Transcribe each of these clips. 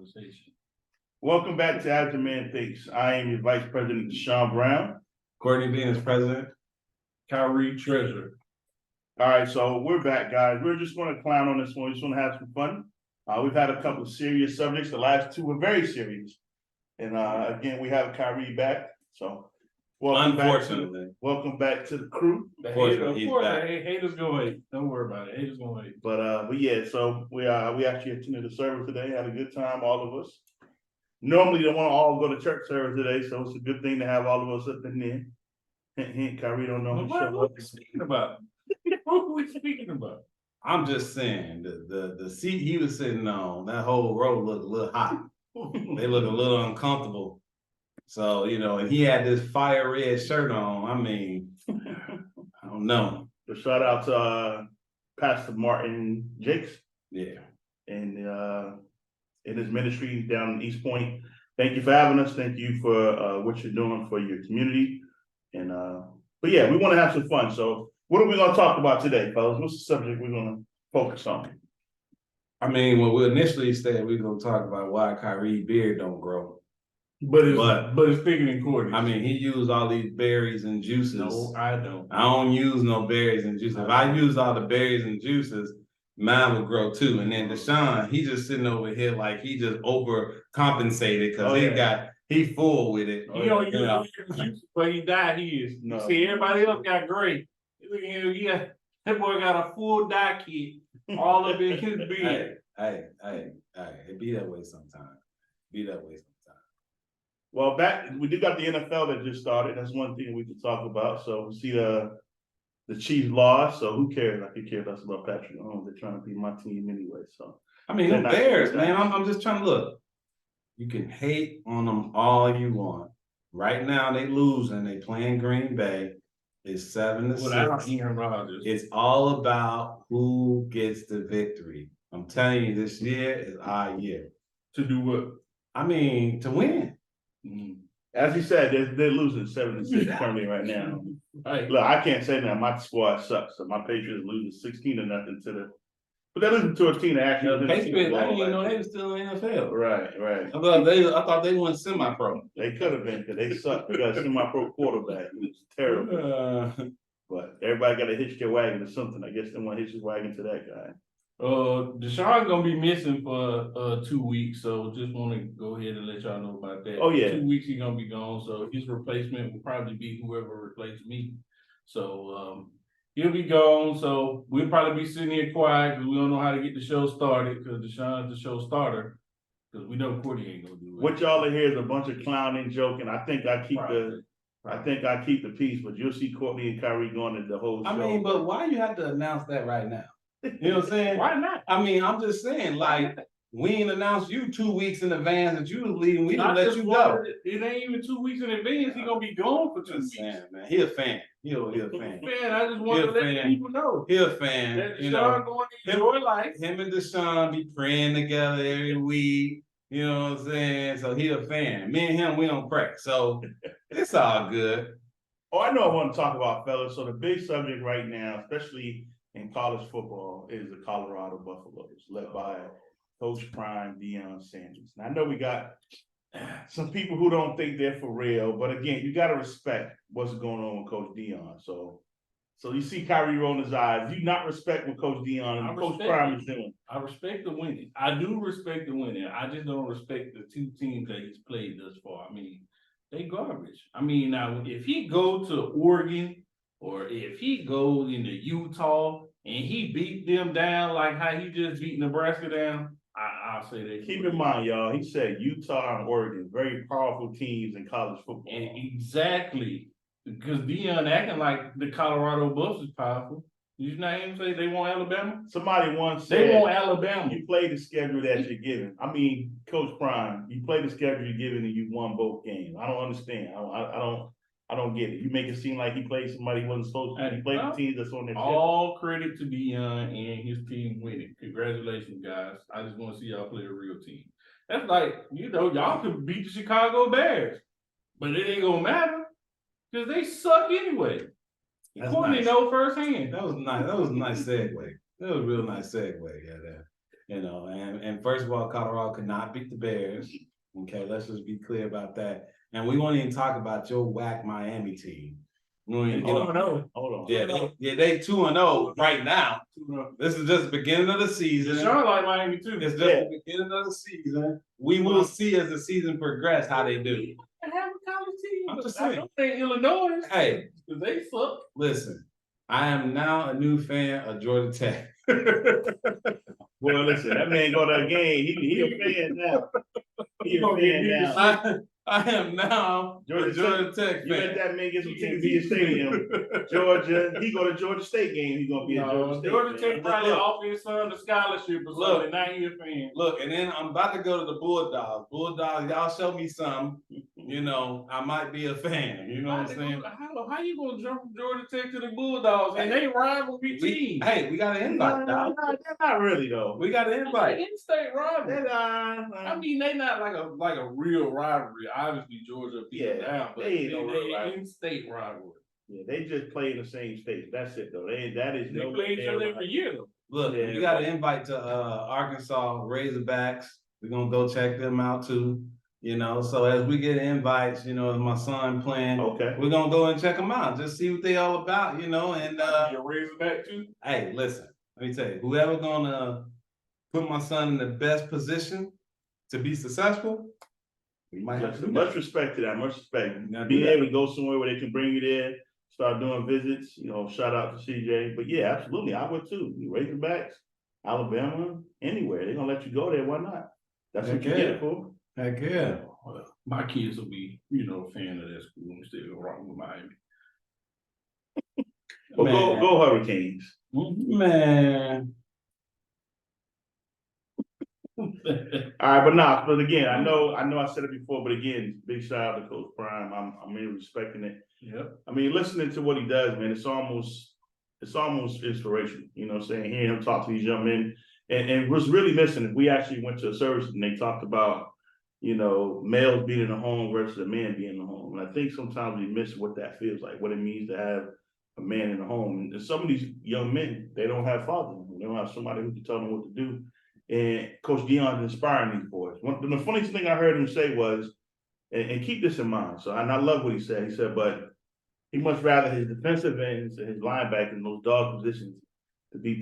conversation. Welcome back to As the Man Thinks. I am your Vice President, Deshaun Brown. Courtney Bean is president. Kyrie treasurer. All right, so we're back, guys. We're just going to clown on this one. We just want to have some fun. We've had a couple of serious subjects. The last two were very serious. And again, we have Kyrie back. So Unfortunately. welcome back to the crew. Of He's course, back. haters gonna hate. Don't worry about it. Haters gonna hate. But yeah, so we actually attended the service today, had a good time, all of us. Normally they want to all go to church service today, so it's a good thing to have all of us up in there. Hint, hint, Kyrie don't know. What are we speaking about? What are we speaking about? I'm just saying the seat he was sitting on, that whole row looked a little hot. They look a little uncomfortable. So, and he had this fire red shirt on. I mean, I don't know. So shout out to Pastor Martin Jakes. Yeah. And in his ministry down in East Point. Thank you for having us. Thank you for what you're doing for your community. And but yeah, we want to have some fun. So what are we going to talk about today, fellas? What's the subject we're going to focus on? I mean, when we initially said we were gonna talk about why Kyrie beard don't grow. But it's bigger than Courtney. I mean, he used all these berries and juices. No, I don't. I don't use no berries and juices. If I use all the berries and juices, mine would grow too. And then Deshaun, he just sitting over here like he just overcompensated because he full with it. He don't use juice, but he died. He is. No. See, everybody else got gray. Look at him. Yeah, that boy got a full dye kit. All of it his beard. Hey, it be that way sometimes. Well, we do got the NFL that just started. That's one thing we can talk about. So we see the Chiefs lost. So who cares? I could care less about Patrick Mahomes. They're trying to be my team anyway. So I mean, the Bears, man. I'm just trying to look. You can hate on them all you want. Right now they losing. They playing Green Bay. It's 7-6. Aaron Rodgers. It's all about who gets the victory. I'm telling you, this year is our year. To do what? I mean, to win. As you said, they're losing 7-6 currently right now. Right. Look, I can't say that my squad sucks. So my Patriots losing 16-0 to the. But they're losing to a team that actually. Patriots, I didn't even know they were still in the NFL. Right. I thought they went semi-pro. They could have been because they suck. We got a semi-pro quarterback. It's terrible. But everybody got to hitch their wagon to something. I guess they want to hitch his wagon to that guy. Deshaun's gonna be missing for 2 weeks, so just want to go ahead and let y'all know about that. Oh yeah, 2 weeks he's gonna be gone, so his replacement will probably be whoever replaced me. So he'll be gone. So we'll probably be sitting here quiet because we don't know how to get the show started because Deshaun's the show starter. Because we know Courtney ain't gonna do it. What y'all hear is a bunch of clowning, joking. I think I keep the peace, but you'll see Courtney and Kyrie going to the whole show. I mean, but why you have to announce that right now? You know what I'm saying? Why not? I mean, I'm just saying, like, we ain't announced you 2 weeks in advance that you was leaving. We didn't let you go. It ain't even 2 weeks in advance. He gonna be gone for 2 weeks. Man, he a fan. He a fan. Man, I just want to let people know. He a fan. That Deshaun going to enjoy life. Him and Deshaun be praying together every week. You know what I'm saying? So he a fan. Me and him, we don't pray. So it's all good. Oh, I know I want to talk about, fellas. So the big subject right now, especially in college football, is the Colorado Buffaloes, led by Coach Prime Deion Sanders. And I know we got some people who don't think they're for real, but again, you got to respect what's going on with Coach Deion. So you see Kyrie rolling his eyes. You not respect what Coach Deion and Coach Prime is doing. I respect the winning. I do respect the winning. I just don't respect the two teams that he's played thus far. I mean, they garbage. I mean, now if he go to Oregon or if he goes into Utah and he beat them down like how he just beat Nebraska down, I'll say that. Keep in mind, y'all, he said Utah and Oregon, very powerful teams in college football. And exactly. Because Deion acting like the Colorado Buffs is powerful. Did you not even say they want Alabama? Somebody once said they want Alabama. You play the schedule that you're given. I mean, Coach Prime, you play the schedule you're given and you won both games. I don't understand. I don't get it. You make it seem like he played somebody he wasn't supposed to. He played the team that's on their schedule. All credit to Deion and his team winning. Congratulations, guys. I just want to see y'all play a real team. That's like, y'all could beat the Chicago Bears, but it ain't gonna matter because they suck anyway. Courtney know firsthand. That was nice. That was a nice segue. That was a real nice segue. Yeah, know, and first of all, Colorado could not beat the Bears. Okay, let's just be clear about that. And we won't even talk about your whack Miami team. We won't even get on. Hold on. Yeah, they 2-0 right now. This is just the beginning of the season. Deshaun like Miami too. It's just the beginning of the season. We will see as the season progresses how they do. I have a college team. I'm just I saying. don't think Illinois. Hey, Because they suck. listen, I am now a new fan of Georgia Tech. Well, listen, that man go to a game. He a fan now. He a fan now. I am now Georgia a Georgia Tech You let fan. that man get some tickets to your stadium. Georgia, he go to Georgia State game. He gonna be a Georgia State. Georgia fan. Tech probably Look. offer his son a scholarship or Look. something. Now he a fan. Look, and then I'm about to go to the Bulldogs. Bulldogs, y'all show me some. You know, I might be a fan. You know what I'm saying? How you gonna jump from Georgia Tech to the Bulldogs? And they rivalry team. Hey, we got an invite, dog. Not really though. We got an invite. In-state rivalry. They I mean, they not like a real rivalry. Obviously, Georgia beat them Yeah, down, but they ain't no real rivalry. in-state rivalry. Yeah, they just play in the same state. That's it though. That is They no. play each other every year though. Look, Yeah. we got an invite to Arkansas Razorbacks. We're gonna go check them out too. You know, so as we get invites, you know, as my son playing, Okay. we're gonna go and check them out, just see what they all about, you know. And You Razorback too. hey, listen, let me tell you, whoever gonna put my son in the best position to be successful, we might have to do Much that. respect to that. Much respect. Now do Being that. able to go somewhere where they can bring you there, start doing visits. You know, shout out to CJ. But yeah, absolutely, I would too. You Razorbacks, Alabama, anywhere they're gonna let you go there. Why not? That's what you Heck get yeah. it for. Heck yeah. Well, my kids will be, you know, a fan of that school and still rock with Miami. But Man. go Hurricanes. Man, All right, but nah, but again, I know I said it before, but again, big shout out to Coach Prime. I'm really respecting it. Yep. I mean, listening to what he does, man, it's almost inspirational. You know what I'm saying? Hearing him talk to these young men and was really missing it. We actually went to a service and they talked about, you know, males being in the home versus a man being in the home. And I think sometimes we miss what that feels like, what it means to have a man in the home. And some of these young men, they don't have fathers. They don't have somebody who can tell them what to do. And Coach Deion's inspiring these boys. The funniest thing I heard him say was, and keep this in mind. So, and I love what he said. He said, but he much rather his defensive ends and his linebackers in those dog positions to be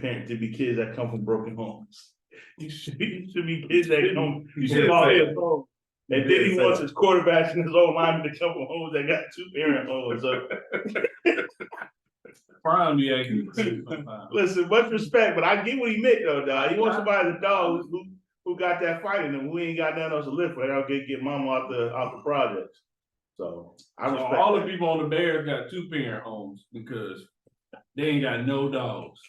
kids that come from broken homes. You should be kids that come. You should all his home. And then he wants his quarterbacks and his old linemen to come from homes that got 2 parent homes. So Prime be acting sometimes. listen, much respect, but I get what he meant though, dog. He wants somebody as a dog who got that fight in him. We ain't got nothing else to live for. I'll get mama out the projects. So I So respect all that. the people on the Bears got 2-parent homes because they ain't got no dogs.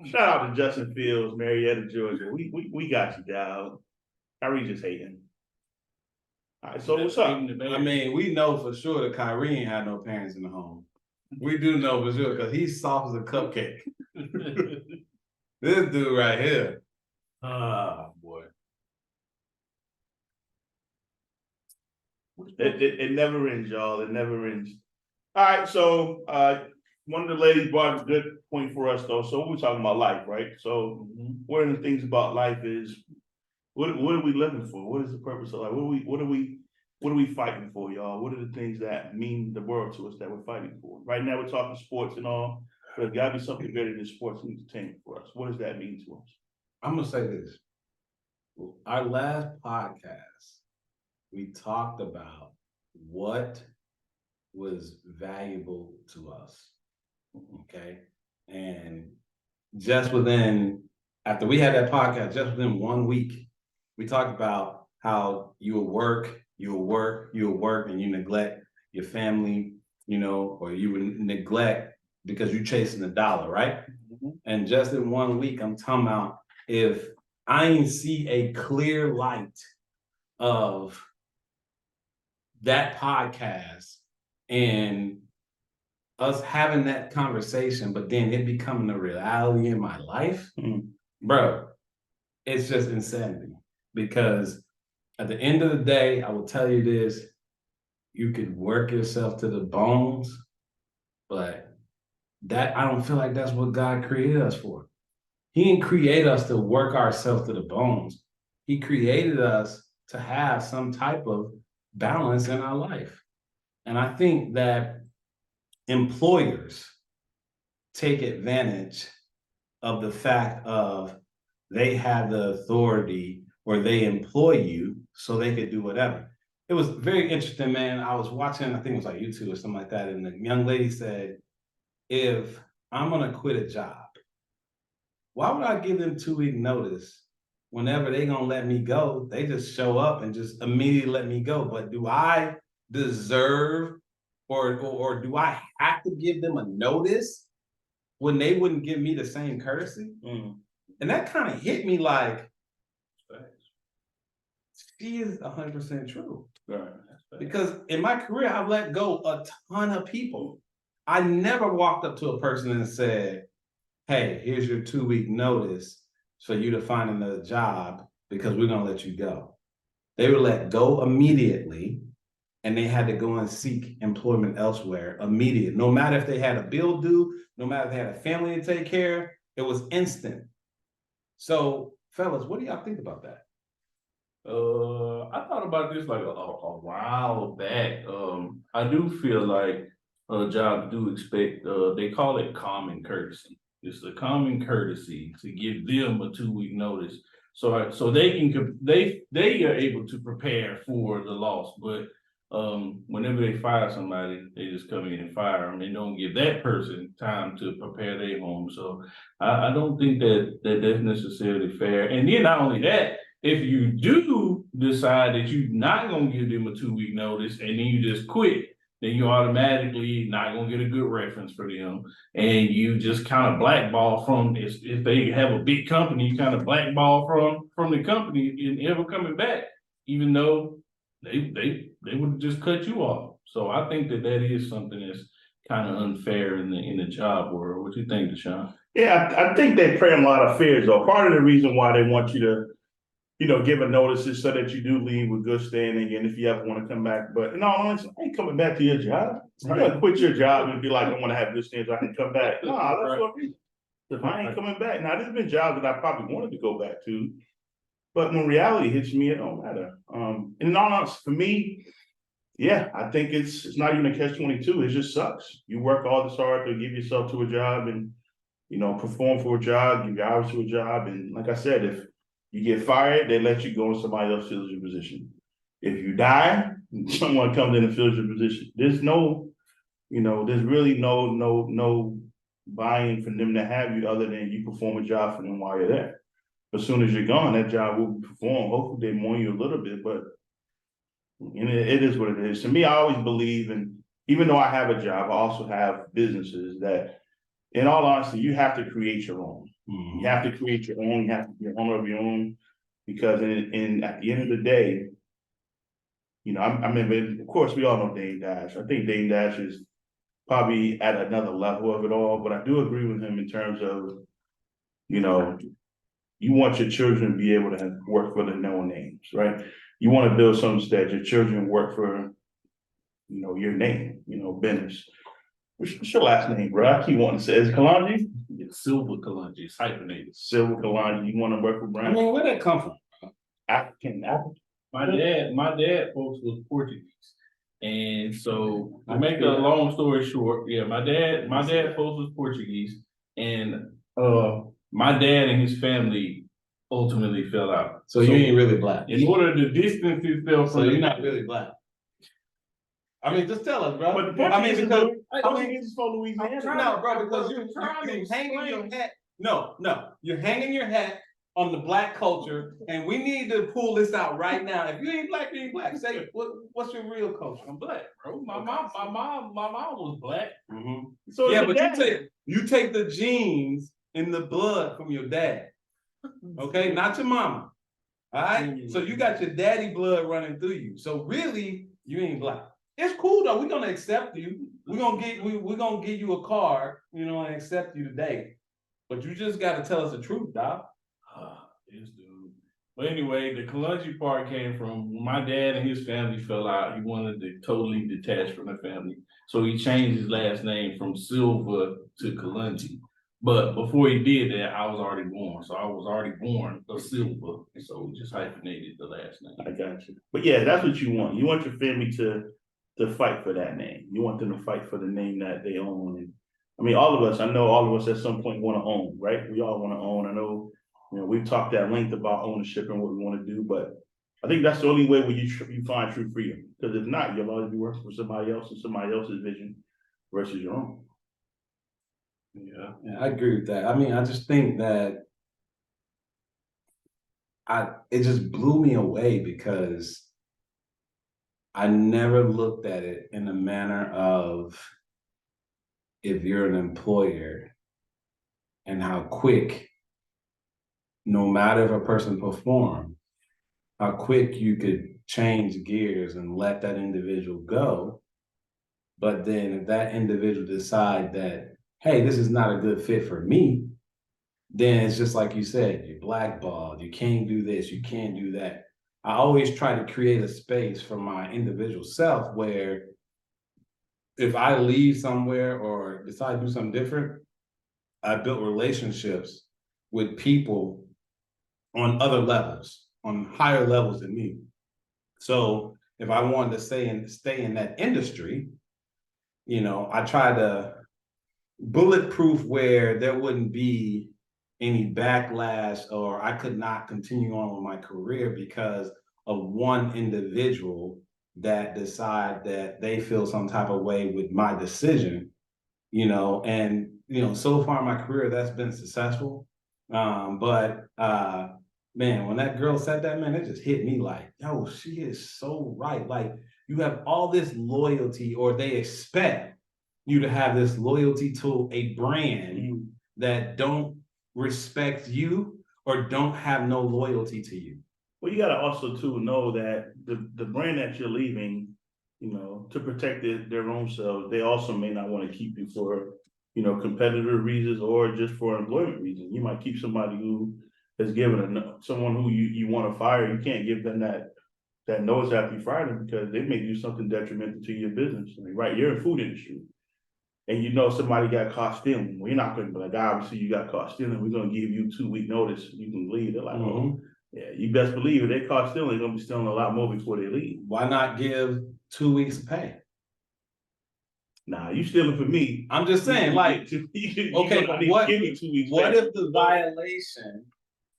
Shout out to Justin Fields, Marietta, Georgia. We got you, dog. Kyrie just hating. All right, so what's up? I mean, we know for sure that Kyrie ain't had no parents in the home. We do know for sure because he's soft as a cupcake. This dude right here. Oh boy. It never ends, y'all. It never ends. All right, so one of the ladies brought up a good point for us though. So we're talking about life, right? So one of the things about life is what are we living for? What is the purpose of life? What are we fighting for, y'all? What are the things that mean the world to us that we're fighting for? Right now we're talking sports and all, but there's gotta be something greater than sports and entertainment for us. What does that mean to us? I'm gonna say this. Our last podcast, we talked about what was valuable to us. Okay. And just after we had that podcast, just within 1 week, we talked about how you will work, and you neglect your family, you know, or you would neglect because you're chasing the dollar, right? And just in 1 week, I'm talking about if I ain't see a clear light of that podcast and us having that conversation, but then it becoming a reality in my life, bro, it's just insanity. Because at the end of the day, I will tell you this, you could work yourself to the bones, but that I don't feel like that's what God created us for. He didn't create us to work ourselves to the bones. He created us to have some type of balance in our life. And I think that employers take advantage of the fact of they have the authority or they employ you so they could do whatever. It was very interesting, man. I was watching, I think it was like YouTube or something like that, and the young lady said, if I'm gonna quit a job, why would I give them 2 week notice? Whenever they gonna let me go, they just show up and just immediately let me go. But do I deserve or do I have to give them a notice when they wouldn't give me the same courtesy? Mm. And that kind of hit me like, she is 100% true. Right. Because in my career, I've let go a ton of people. I never walked up to a person and said, hey, here's your 2 week notice for you to find another job because we're gonna let you go. They were let go immediately and they had to go and seek employment elsewhere immediate. No matter if they had a bill due, no matter if they had a family to take care of, it was instant. So, fellas, what do y'all think about that? I thought about this like a while back. I do feel like jobs do expect, they call it common courtesy. It's the common courtesy to give them a 2 week notice. So they can, they are able to prepare for the loss, but whenever they fire somebody, they just come in and fire them and don't give that person time to prepare their home. So I don't think that's necessarily fair. And then not only that, if you do decide that you're not gonna give them a 2 week notice and then you just quit, then you automatically not gonna get a good reference for them. And you just kind of blackball from, if they have a big company, you kind of blackball from the company and ever coming back, even though they would just cut you off. So I think that is something that's kind of unfair in the job world. What you think, Deshaun? Yeah, I think they prey on a lot of fears though. Part of the reason why they want you to, give a notice is so that you do leave with good standing and if you ever want to come back. But in all honesty, I ain't coming back to your job. You're gonna quit your job and be like, I want to have good standing, I can come back. No, that's what reason. If I ain't coming back. Now, there's been jobs that I probably wanted to go back to, but when reality hits me, it don't matter. And in all honesty, for me, yeah, I think it's not even a catch-22. It just sucks. You work all this hard to give yourself to a job and, perform for a job, give your hours to a job. And like I said, if you get fired, they let you go and somebody else fills your position. If you die, someone comes in and fills your position. There's no, there's really no buy-in for them to have you other than you perform a job for them while you're there. As soon as you're gone, that job will be performed. Hopefully they mourn you a little bit, but it is what it is. To me, I always believe, and even though I have a job, I also have businesses that, in all honesty, you have to create your own. You have to create your own. You have to be an owner of your own, because at the end of the day, I mean, of course, we all know Dame Dash. I think Dame Dash is probably at another level of it all, but I do agree with him in terms of, you want your children to be able to work for the known names, right? You want to build something that your children work for, your name, business. What's your last name, bro? I keep wanting to say, is it Kalonji? It's Silver Kalonji, it's hyphenated. Silver Kalonji. You want to work with I Brian? mean, where'd that come from? African. My dad, folks, was Portuguese. And so to make a long story short, yeah, my dad, folks, was Portuguese. And my dad and his family ultimately fell out. So you ain't really black. In order to distance himself So from you're not really black. I mean, just tell us, bro. But the I mean, because Portuguese is from Louisiana. no, bro, because you hanging your hat. No, you're hanging your hat on the black culture, and we need to pull this out right now. If you ain't black, you ain't black. Say what's your real culture? I'm black, bro. My mom was black. Mm-hmm. So yeah, but you take the genes in the blood from your dad. Okay, not your mama. All right. So you got your daddy blood running through you. So really, you ain't black. It's cool though. We're gonna accept you. We're gonna give you a card, and accept you today. But you just gotta tell us the truth, Doc. Yes, dude. But anyway, the Kalonji part came from my dad and his family fell out. He wanted to totally detach from the family. So he changed his last name from Silva to Kalonji. But before he did that, I was already born, so I was already born a Silva, and so we just hyphenated the last name. I got you. But yeah, that's what you want. You want your family to fight for that name. You want them to fight for the name that they own. And I mean, all of us, I know all of us at some point want to own, right? We all want to own. I know, we've talked at length about ownership and what we want to do, but I think that's the only way where you find true freedom. Because if not, you'll always be working for somebody else and somebody else's vision versus your own. Yeah. Yeah, I agree with that. I mean, I just think that it just blew me away because I never looked at it in a manner of if you're an employer and how quick, no matter if a person performed, how quick you could change gears and let that individual go. But then if that individual decide that, hey, this is not a good fit for me, then it's just like you said, you're blackballed, you can't do this, you can't do that. I always try to create a space for my individual self where if I leave somewhere or decide to do something different, I built relationships with people on other levels, on higher levels than me. So if I wanted to stay in that industry, I try to bulletproof where there wouldn't be any backlash or I could not continue on with my career because of one individual that decide that they feel some type of way with my decision, and so far in my career that's been successful. But man, when that girl said that, man, it just hit me like, yo, she is so right. Like you have all this loyalty, or they expect you to have this loyalty to a brand that don't respect you or don't have no loyalty to you. Well, you gotta also too know that the brand that you're leaving, to protect their own selves, they also may not want to keep you for, competitive reasons or just for employment reasons. You might keep somebody who has given someone who you want to fire. You can't give them that notice after you fire them because they may do something detrimental to your business. I mean, right, you're in food industry. And somebody got caught stealing. Well, you're not going to be like, obviously you got caught stealing. We're going to give you 2-week notice. You can leave. They're like, oh, yeah, you best believe if they caught stealing, they're going to be stealing a lot more before they leave. Why not give 2 weeks of pay? Nah, you stealing for me. I'm just saying, like, okay, but what if the violation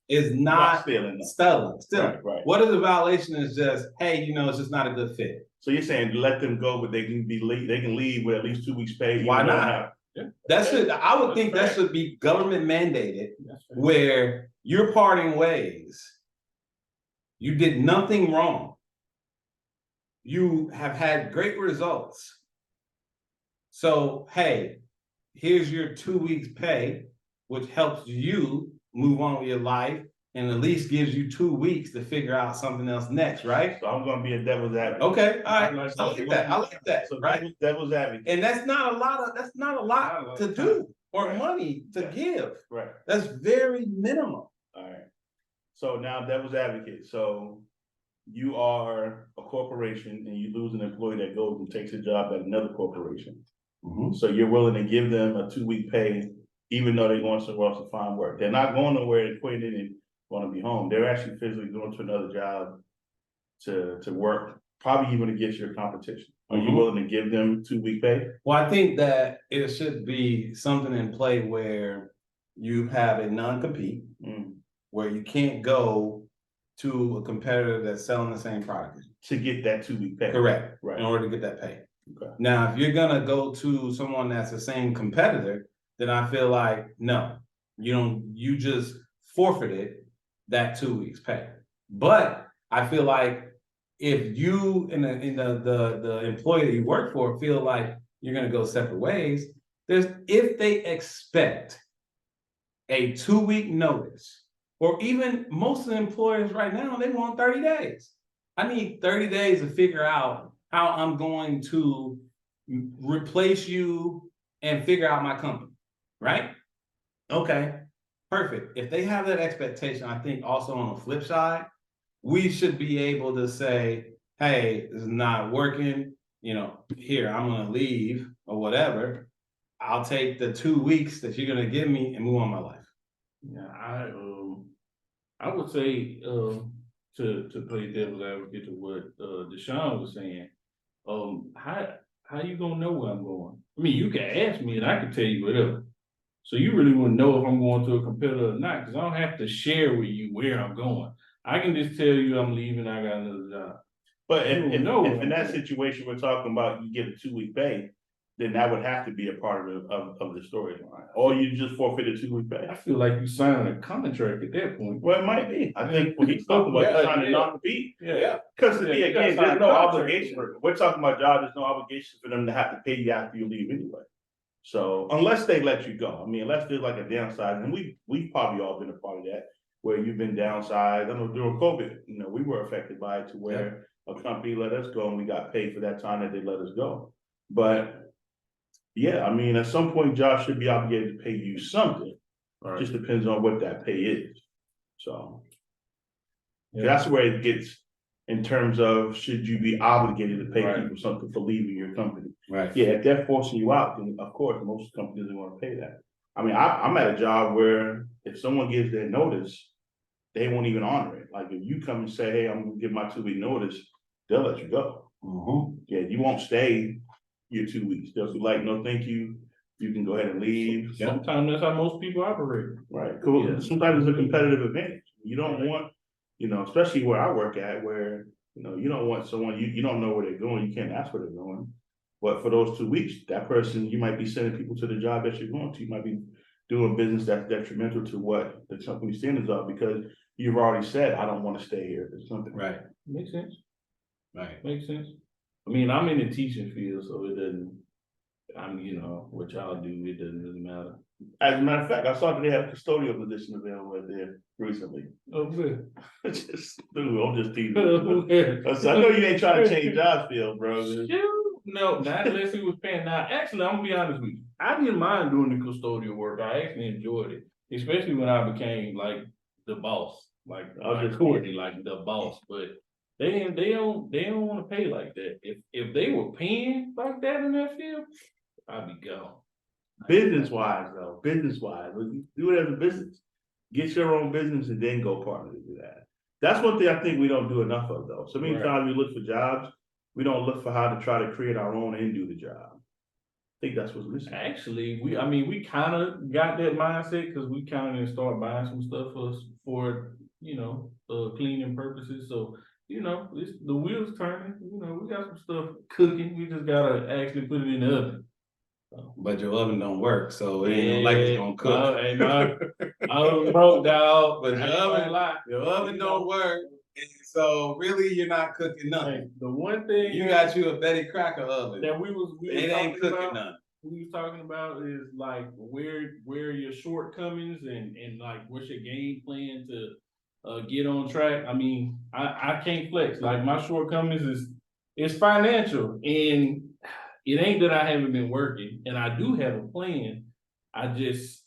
is not stealing? Right. What if the violation is just, hey, it's just not a good fit? So you're saying let them go, but they can leave with at least 2 weeks pay. Why not? I would think that should be government mandated, where you're parting ways. You did nothing wrong. You have had great results. So, hey, here's your 2 weeks pay, which helps you move on with your life and at least gives you 2 weeks to figure out something else next, right? So I'm going to be a devil's advocate. Okay, all right. I like that. So right? Devil's advocate. And that's not a lot to do or money to give. Right. That's very minimum. All right. So now devil's advocate. So you are a corporation and you lose an employee that goes and takes a job at another corporation. Mm-hmm. So you're willing to give them a 2-week pay, even though they're going somewhere else to find work. They're not going nowhere to quit it and want to be home. They're actually physically going to another job to work, probably even against your competition. Are you willing to give them 2-week pay? Well, I think that it should be something in play where you have a non-compete, where you can't go to a competitor that's selling the same product to get that 2-week pay. Correct. Right. In order to get that pay. Okay. Now, if you're gonna go to someone that's the same competitor, then I feel like no, you just forfeited that 2 weeks pay. But I feel like if you and the employee that you work for feel like you're gonna go separate ways, if they expect a 2-week notice, or even most of the employers right now, they want 30 days. I need 30 days to figure out how I'm going to replace you and figure out my company, right? Okay, perfect. If they have that expectation, I think also on the flip side, we should be able to say, hey, this is not working, here, I'm gonna leave or whatever. I'll take the 2 weeks that you're gonna give me and move on my life. Yeah, I would say, to play devil's advocate to what, Deshaun was saying, how you gonna know where I'm going? I mean, you can ask me and I can tell you whatever. So you really wouldn't know if I'm going to a competitor or not, because I don't have to share with you where I'm going. I can just tell you I'm leaving, I got another job. But You don't know if what in that I'm doing. situation we're talking about, you get a 2-week pay, then that would have to be a part of the storyline, or you just forfeit a 2-week pay. I feel like you signing a contract at that point. Well, it might be. I think what he's talking about, Yeah, is trying to yeah. non-compete. Yeah. Because to Yeah, me, you gotta again, sign there's a no contract. obligation. We're talking about jobs, there's no obligation for them to have to pay you after you leave anyway. So unless they let you go, I mean, unless there's like a downside, and we've probably all been a part of that, where you've been downsized. I know during COVID, we were affected by it to where a company let us go and we got paid for that time that they let us go. But yeah, I mean, at some point, jobs should be obligated to pay you something. Right. Just depends on what that pay is. So Yeah. that's where it gets in terms of should you be obligated to pay Right. people something for leaving your company? Right. Yeah, if they're forcing you out, then of course, most companies are gonna pay that. I mean, I'm at a job where if someone gives their notice, they won't even honor it. Like if you come and say, hey, I'm gonna give my 2-week notice, they'll let you go. Yeah, you won't stay your 2 weeks. They'll be like, no, thank you. You can go ahead and leave. Sometimes that's how most people operate. Right, cool. Yeah. Sometimes it's a competitive advantage. You don't Right. want, especially where I work at, where, you don't want someone, you don't know where they're going, you can't ask where they're going. But for those 2 weeks, that person, you might be sending people to the job that you're going to, you might be doing business that's detrimental to what the company standards are, because you've already said, I don't want to stay here, there's something. Right. Makes sense. Right. Makes sense. I mean, I'm in the teaching field, so it doesn't, what y'all do, it doesn't really matter. As a matter of fact, I saw that they had a custodial position available there recently. Oh, good. I'm just teasing. I know you ain't trying to change jobs, Phil, bro. Shoot, no, not unless he was paying. Now, actually, I'm gonna be honest with you. I didn't mind doing the custodial work. I actually enjoyed it, especially when I became like the boss, like Courtney, like the boss. But they don't want to pay like that. If they were paying like that in that field, I'd be gone. Business wise, do it as a business. Get your own business and then go partner to do that. That's one thing I think we don't do enough of though. So many Right. times we look for jobs, we don't look for how to try to create our own and do the job. I think that's what's missing. Actually, we kind of got that mindset because we kind of didn't start buying some stuff for cleaning purposes. So the wheels turning. We got some stuff cooking. We just gotta actually put it in the oven. But your oven don't work, so it ain't like it's gonna cook. Hey, my oven broke, dog. But I ain't gonna lie. your oven don't work, and so really you're not cooking nothing. Hey, the one thing You got you a Betty Crocker oven. that we was It ain't talking cooking about, nothing. we was talking about is like where your shortcomings and like what's your game plan to get on track. I mean, I can't flex. Like my shortcomings is financial, and it ain't that I haven't been working, and I do have a plan. I just,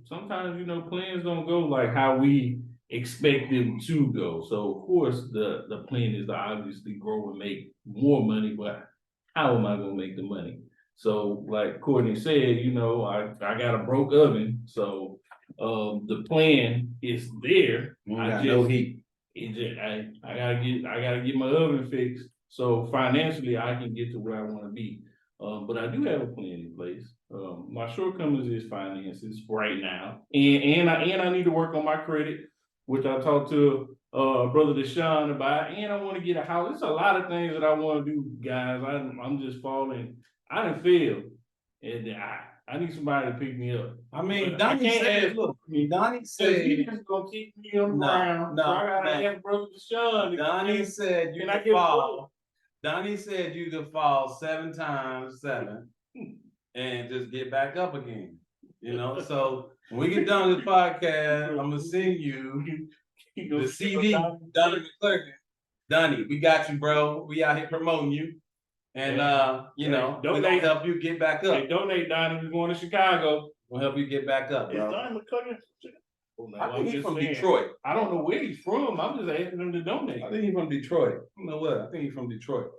sometimes plans don't go like how we expect them to go. So of course the plan is to obviously grow and make more money, but how am I gonna make the money? So like Courtney said, I got a broke oven, so the plan is there. You I got just, no heat. I gotta get my oven fixed. So financially I can get to where I wanna be. But I do have a plan in place. My shortcomings is finances right now. And I need to work on my credit, which I talked to brother Deshaun about, and I want to get a house. It's a lot of things that I want to do, guys. I'm just falling. I done failed. And I need somebody to pick me up. I mean, But Donnie I can't said, ask- look, Donnie He said, just gonna keep me on the No, ground. no, So I gotta no. ask brother Deshaun. Donnie said you Can I could get a fall. Donnie said you could fall 7 times 7 and just get back up again. So when we get done with this podcast, I'm gonna send you the CD, Donnie McClurkin. Donnie, we got you, bro. We out here promoting you. And we're gonna help you get back up. Hey, donate, Donnie. We're going to Chicago. We'll help you get back up, Is bro. Donnie McClurkin? I think he's just from saying. Detroit. I don't know where he's from. I'm just asking him to donate. I think he's from Detroit. I don't know what. I think he's from Detroit.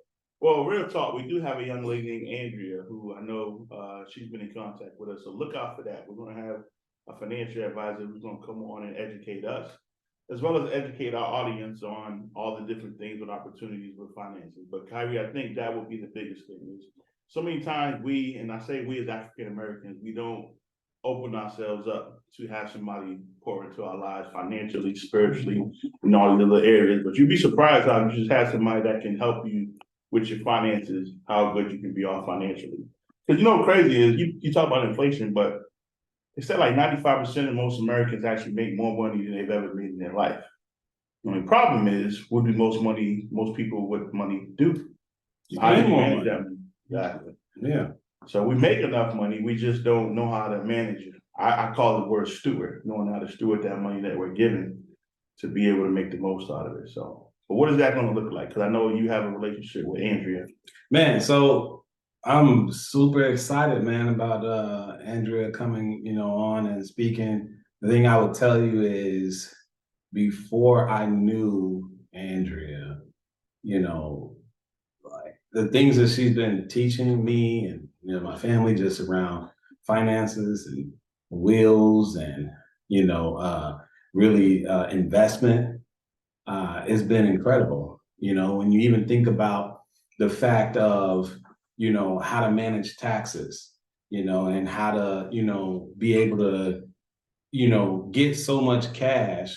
Well, real talk, we do have a young lady named Andrea who I know, she's been in contact with us, so look out for that. We're gonna have a financial advisor who's gonna come on and educate us, as well as educate our audience on all the different things and opportunities with finances. But Kyrie, I think that would be the biggest thing is so many times we, and I say we as African Americans, we don't open ourselves up to have somebody pour into our lives financially, spiritually, in all the other areas. But you'd be surprised how you just have somebody that can help you with your finances, how good you can be off financially. Because you know what crazy is, you talk about inflation, but it said like 95% of most Americans actually make more money than they've ever made in their life. The only problem is, what do most people with money do? How do you Spend more manage money. that money? Exactly. Yeah. So we make enough money, we just don't know how to manage it. I call the word steward, knowing how to steward that money that we're given to be able to make the most out of it. So, but what is that gonna look like? Because I know you have a relationship with Andrea. Man, so I'm super excited, man, about Andrea coming, on and speaking. The thing I would tell you is before I knew Andrea, like the things that she's been teaching me and my family just around finances and wills and really investment, it's been incredible. When you even think about the fact of how to manage taxes, and how to be able to get so much cash,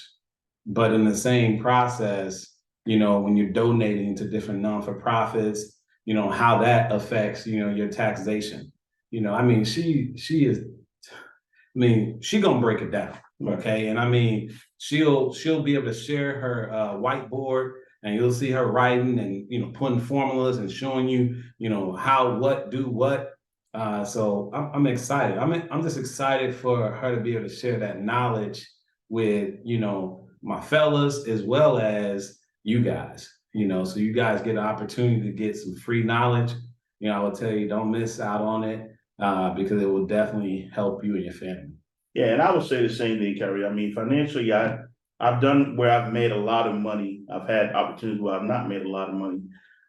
but in the same process, when you're donating to different non-for-profits, how that affects your taxation. I mean, she is, I mean, she gonna break it down. Okay. And I mean, she'll be able to share her whiteboard, and you'll see her writing and putting formulas and showing you, how what do what. So I'm excited. I'm just excited for her to be able to share that knowledge with my fellas as well as you guys. So you guys get an opportunity to get some free knowledge. I will tell you, don't miss out on it because it will definitely help you and your family. Yeah, and I would say the same thing, Kerry. I mean, financially, I've done where I've made a lot of money. I've had opportunities where I've not made a lot of money.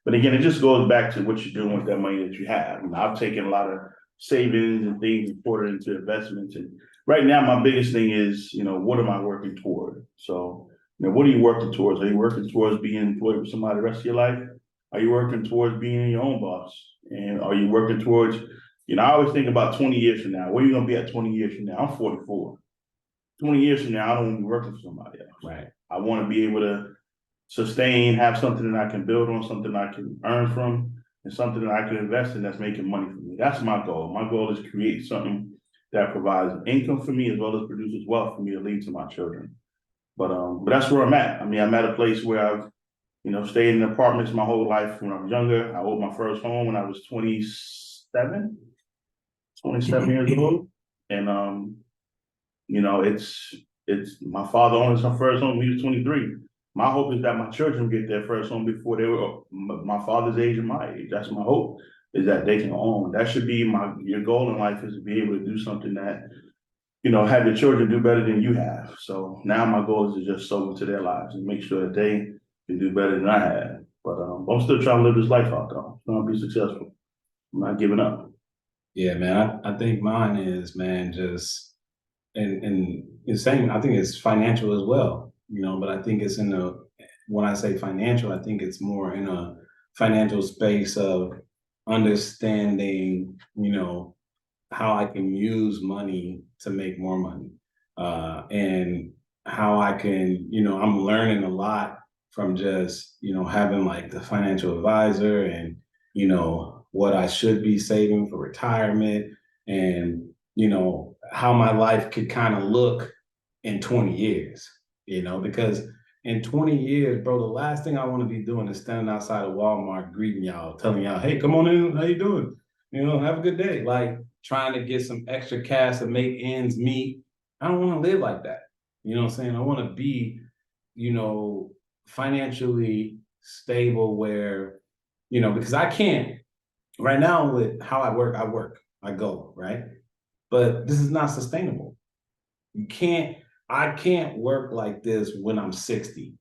But again, it just goes back to what you're doing with that money that you have. And I've taken a lot of savings and things and poured it into investments. And right now, my biggest thing is, what am I working toward? So, what are you working towards? Are you working towards being employed with somebody the rest of your life? Are you working towards being your own boss? And are you working towards, I always think about 20 years from now. Where are you gonna be at 20 years from now? I'm 44. 20 years from now, I don't want to be working for somebody else. Right. I want to be able to sustain, have something that I can build on, something I can earn from, and something that I can invest in that's making money for me. That's my goal. My goal is to create something that provides income for me as well as produces wealth for me to leave to my children. But that's where I'm at. I mean, I'm at a place where I've, stayed in apartments my whole life. When I was younger, I owned my first home when I was 27 years old. And it's my father owned his first home when he was 23. My hope is that my children get their first home before they were my father's age and my age. That's my hope, is that they can own. That should be your goal in life, is to be able to do something that, have your children do better than you have. So now my goal is to just sow into their lives and make sure that they can do better than I have. But I'm still trying to live this life out though. I'm trying to be successful. I'm not giving up. Yeah, man. I think mine is, man, just and the same. I think it's financial as well, but I think it's when I say financial, I think it's more in a financial space of understanding, how I can use money to make more money. And how I can, I'm learning a lot from just, having like the financial advisor and, what I should be saving for retirement and, how my life could kind of look in 20 years, because in 20 years, bro, the last thing I want to be doing is standing outside of Walmart, greeting y'all, telling y'all, hey, come on in, how you doing? Have a good day. Like trying to get some extra cash to make ends meet. I don't want to live like that. You know what I'm saying? I want to be, financially stable where, because I can't, right now with how I work, I go, right? But this is not sustainable. I can't work like this when I'm 60,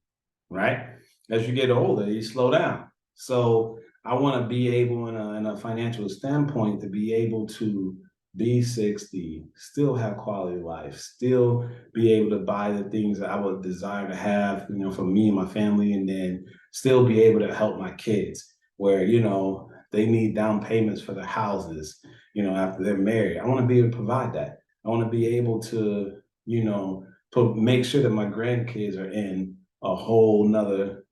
right? As you get older, you slow down. So I want to be able in a financial standpoint to be able to be 60, still have quality life, still be able to buy the things that I would desire to have, for me and my family, and then still be able to help my kids where, they need down payments for their houses, after they're married. I want to be able to provide that. I want to be able to, make sure that my grandkids are in a whole nother,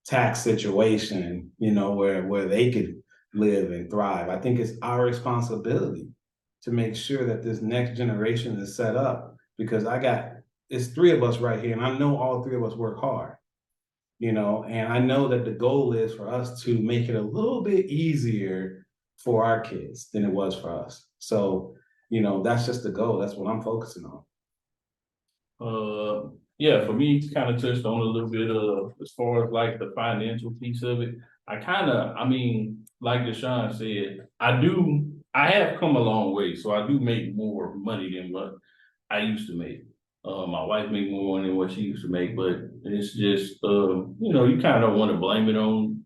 tax situation, where they could live and thrive. I think it's our responsibility to make sure that this next generation is set up because it's three of us right here, and I know all three of us work hard, and I know that the goal is for us to make it a little bit easier for our kids than it was for us. So, that's just the goal. That's what I'm focusing on. Yeah, for me, to kind of touched on a little bit of as far as like the financial piece of it. I mean, like Deshaun said, I have come a long way, so I do make more money than what I used to make. My wife make more money than what she used to make, but it's just, you kind of want to blame it on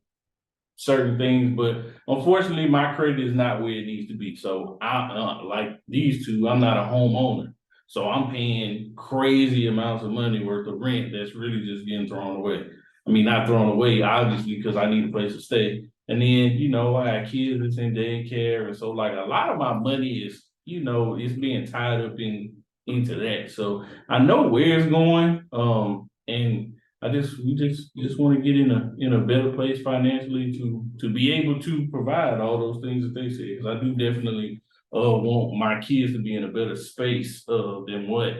certain things, but unfortunately, my credit is not where it needs to be. So like these two, I'm not a homeowner. So I'm paying crazy amounts of money worth of rent that's really just getting thrown away. I mean, not thrown away, obviously, because I need a place to stay. And then, I got kids that's in daycare. And so like a lot of my money is, it's being tied up into that. So I know where it's going. And we just want to get in a better place financially to be able to provide all those things that they say. Because I do definitely want my kids to be in a better space than what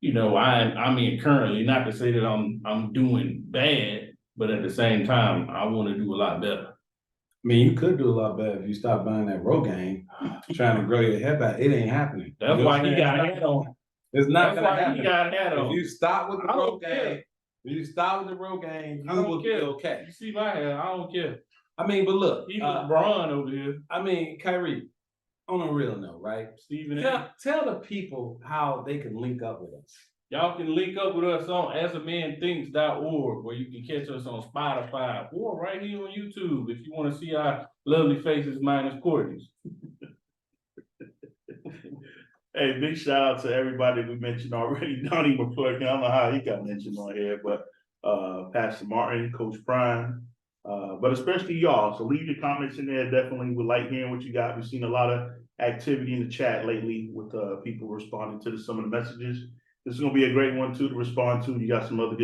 I'm in currently. Not to say that I'm doing bad, but at the same time, I want to do a lot better. I mean, you could do a lot better if you stop buying that Rogaine, trying to grow your hair back. It ain't happening. That's why he got a hat on. It's not That's gonna why happen. he got a hat on. If you stop with the I don't Rogaine, care. if you stop with the Rogaine, I you don't will be care. okay. You see my hair, I don't care. I mean, but look, He's LeBron over here. I mean, Kyrie, on a real note, right? Stephen A. Tell the people how they can link up with us. Y'all can link up with us on asamanthinks.org, where you can catch us on Spotify or right here on YouTube if you want to see our lovely faces minus Courtney's. Hey, big shout out to everybody we mentioned already. Donnie McClurkin, I don't know how he got mentioned on here, but Pastor Martin, Coach Prime, but especially y'all. So leave your comments in there. Definitely would like hearing what you got. We've seen a lot of activity in the chat lately with people responding to some of the messages. This is gonna be a great one too to respond to. You got some other good